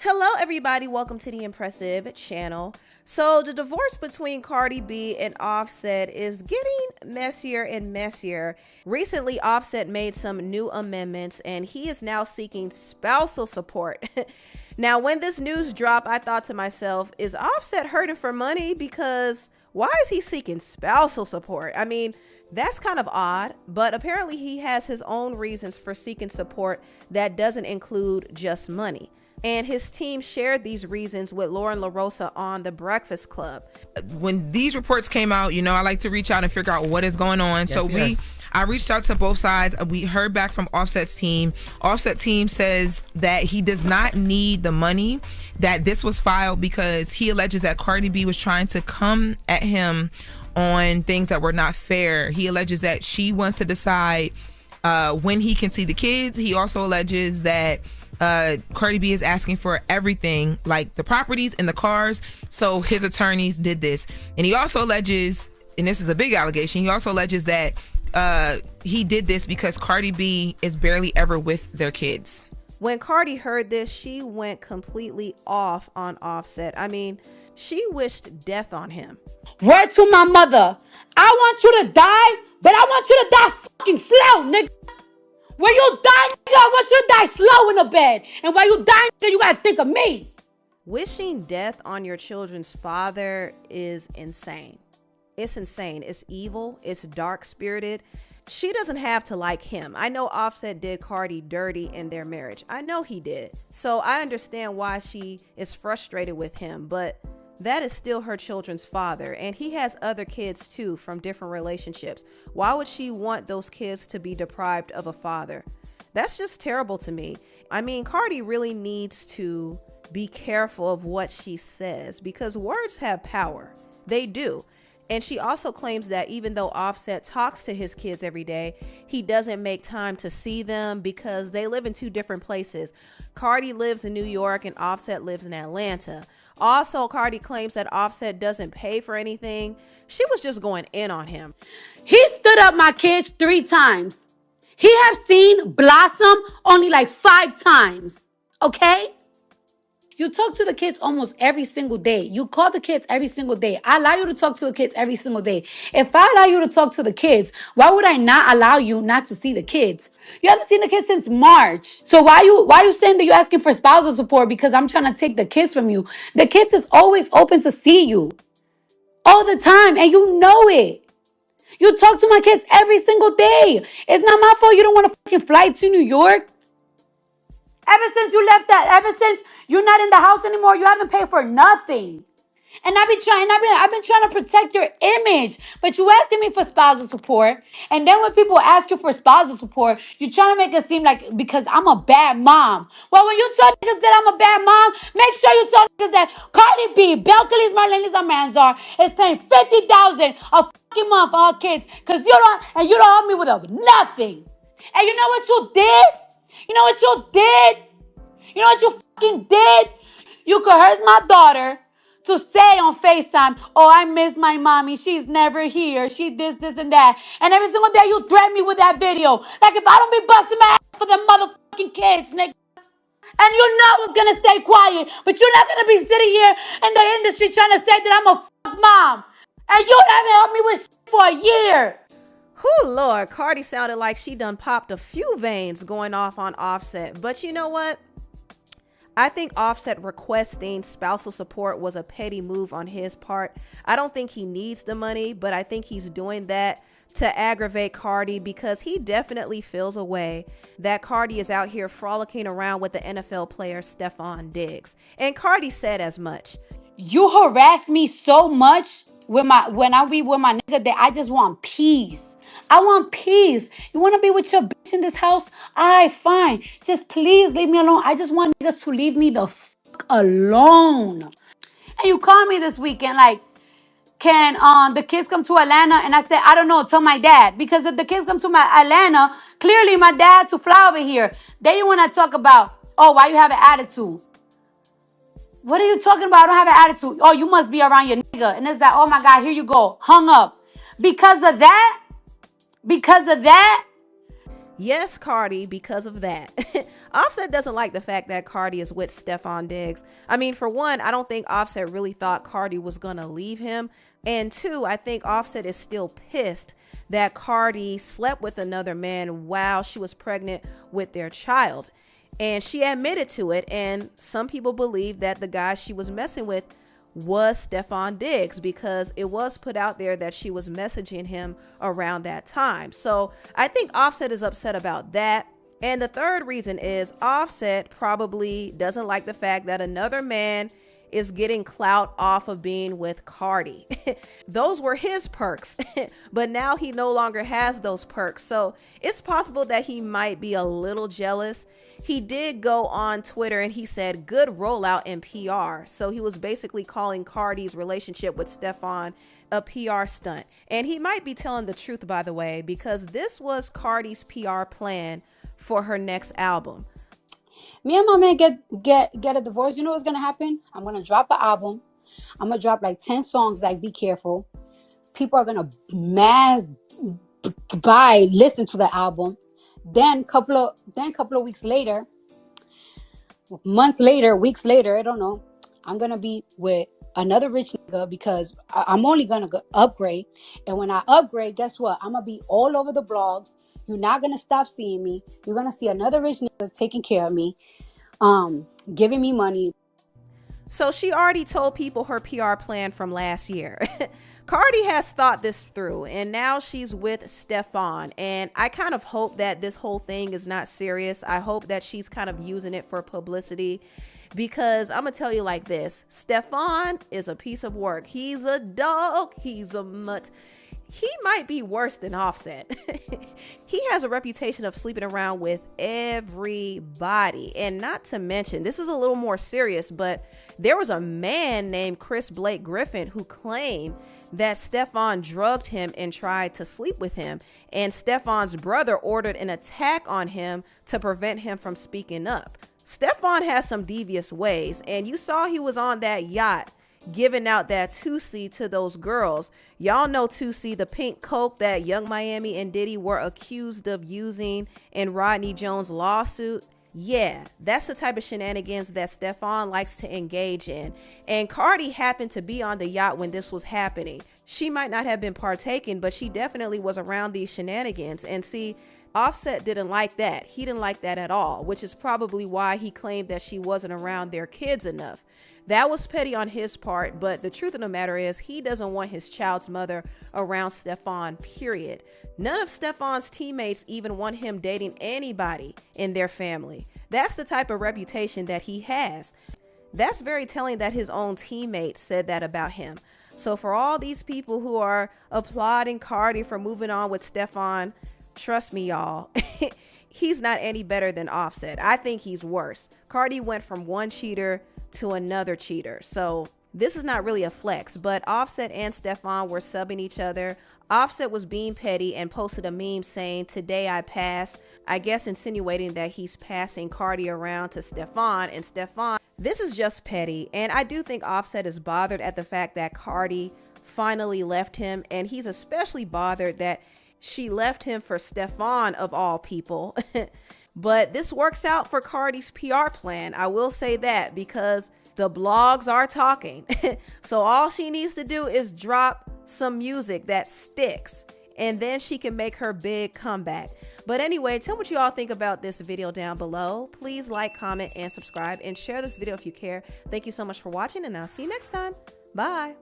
Hello everybody, welcome to the Impressive channel. So the divorce between Cardi B and Offset is getting messier and messier. Recently, Offset made some new amendments and he is now seeking spousal support. Now, when this news dropped, I thought to myself, is Offset hurting for money? Because why is he seeking spousal support? I mean, that's kind of odd, but apparently he has his own reasons for seeking support that doesn't include just money. And his team shared these reasons with Lauren LaRosa on The Breakfast Club. When these reports came out, you know, I like to reach out and figure out what is going on. I reached out to both sides. We heard back from Offset's team. Offset team says that he does not need the money, that this was filed because he alleges that Cardi B was trying to come at him on things that were not fair. He alleges that she wants to decide when he can see the kids. He also alleges that Cardi B is asking for everything, like the properties and the cars. So his attorneys did this. And he also alleges, and this is a big allegation, he also alleges that he did this because Cardi B is barely ever with their kids. When Cardi heard this, she went completely off on Offset. I mean, she wished death on him. Word to my mother, I want you to die, but I want you to die fucking slow, nigga. When you die, nigga, I want you to die slow in the bed. And while you die, nigga, you gotta think of me. Wishing death on your children's father is insane. It's insane. It's evil. It's dark-spirited. She doesn't have to like him. I know Offset did Cardi dirty in their marriage. I know he did. So I understand why she is frustrated with him, but that is still her children's father, and he has other kids too from different relationships. Why would she want those kids to be deprived of a father? That's just terrible to me. I mean, Cardi really needs to be careful of what she says because words have power. They do. And she also claims that even though Offset talks to his kids every day, he doesn't make time to see them because they live in two different places. Cardi lives in New York and Offset lives in Atlanta. Also, Cardi claims that Offset doesn't pay for anything. She was just going in on him. He stood up my kids 3 times. He have seen Blossom only like 5 times. Okay? You talk to the kids almost every single day. You call the kids every single day. I allow you to talk to the kids every single day. If I allow you to talk to the kids, why would I not allow you not to see the kids? You haven't seen the kids since March. So why you saying that you're asking for spousal support because I'm trying to take the kids from you? The kids is always open to see you. All the time. And you know it. You talk to my kids every single day. It's not my fault you don't want to fucking fly to New York. Ever since you left ever since you're not in the house anymore, you haven't paid for nothing. And I've been trying to protect your image. But you asking me for spousal support. And then when people ask you for spousal support, you're trying to make it seem like because I'm a bad mom. Well, when you tell niggas that I'm a bad mom, make sure you tell niggas that Cardi B, Belcalis Marlenis Amanzar is paying $50,000 a fucking month for her kids. Because you don't help me with nothing. And you know what you did? You know what you did? You know what you fucking did? You coerced my daughter to say on FaceTime, oh, I miss my mommy. She's never here. She this, and that. And every single day you threaten me with that video. Like if I don't be busting my ass for them motherfucking kids, nigga. And you know I was going to stay quiet. But you're not going to be sitting here in the industry trying to say that I'm a fuck mom. And you haven't helped me with shit for a year. Whew, Lord, Cardi sounded like she done popped a few veins going off on Offset. But you know what? I think Offset requesting spousal support was a petty move on his part. I don't think he needs the money, but I think he's doing that to aggravate Cardi because he definitely feels a way that Cardi is out here frolicking around with the NFL player Stefon Diggs. And Cardi said as much. You harass me so much when I be with my nigga that I just want peace. I want peace. You want to be with your bitch in this house? Alright, fine. Just please leave me alone. I just want niggas to leave me the fuck alone. And you called me this weekend like, can the kids come to Atlanta? And I said, I don't know. Tell my dad. Because if the kids come to my Atlanta, clearly my dad to fly over here. Then you want to talk about, oh, why you have an attitude? What are you talking about? I don't have an attitude. Oh, you must be around your nigga. And it's like, oh my God, here you go. Hung up. Because of that? Yes, Cardi, because of that. Offset doesn't like the fact that Cardi is with Stefon Diggs. I mean, for one, I don't think Offset really thought Cardi was gonna leave him. And two, I think Offset is still pissed that Cardi slept with another man while she was pregnant with their child. And she admitted to it. And some people believe that the guy she was messing with was Stefon Diggs, because it was put out there that she was messaging him around that time. So I think Offset is upset about that. And the third reason is Offset probably doesn't like the fact that another man is getting clout off of being with Cardi. Those were his perks, but now he no longer has those perks. So it's possible that he might be a little jealous. He did go on Twitter and he said, good rollout in PR. So he was basically calling Cardi's relationship with Stefon a PR stunt. And he might be telling the truth, by the way, because this was Cardi's PR plan for her next album. Me and my man get a divorce. You know what's gonna happen? I'm gonna drop an album. I'm gonna drop like 10 songs, like Be Careful. People are gonna listen to the album. Then couple of weeks later, months later, weeks later, I don't know, I'm gonna be with another rich nigga, because I'm only gonna upgrade. And when I upgrade, guess what? I'm gonna be all over the blogs. You're not gonna stop seeing me. You're gonna see another rich nigga taking care of me, giving me money. So she already told people her PR plan from last year. Cardi has thought this through, and now she's with Stefon. And I kind of hope that this whole thing is not serious. I hope that she's kind of using it for publicity, because I'm gonna tell you like this: Stefon is a piece of work. He's a dog. He's a mutt. He might be worse than Offset. He has a reputation of sleeping around with everybody. And not to mention, this is a little more serious, but there was a man named Chris Blake Griffin who claimed that Stefon drugged him and tried to sleep with him. And Stefon's brother ordered an attack on him to prevent him from speaking up. Stefon has some devious ways, and you saw he was on that yacht giving out that 2C to those girls. Y'all know 2C, the pink coke that Young Miami and Diddy were accused of using in Rodney Jones' lawsuit. Yeah, that's the type of shenanigans that Stefon likes to engage in. And Cardi happened to be on the yacht when this was happening. She might not have been partaking, but she definitely was around these shenanigans. And see, Offset didn't like that. He didn't like that at all, which is probably why he claimed that she wasn't around their kids enough. That was petty on his part, but the truth of the matter is he doesn't want his child's mother around Stefon, period. None of Stefon's teammates even want him dating anybody in their family. That's the type of reputation that he has. That's very telling that his own teammates said that about him. So for all these people who are applauding Cardi for moving on with Stefon, trust me, y'all, he's not any better than Offset. I think he's worse. Cardi went from one cheater to another cheater. So this is not really a flex, but Offset and Stefon were subbing each other. Offset was being petty and posted a meme saying, "Today I pass," I guess insinuating that he's passing Cardi around to Stefon. And Stefon, this is just petty. And I do think Offset is bothered at the fact that Cardi finally left him. And he's especially bothered that she left him for Stefon, of all people. But this works out for Cardi's PR plan. I will say that, because the blogs are talking. So all she needs to do is drop some music that sticks, and then she can make her big comeback. But anyway, tell what you all think about this video down below. Please like, comment, and subscribe, and share this video if you care. Thank you so much for watching, and I'll see you next time. Bye.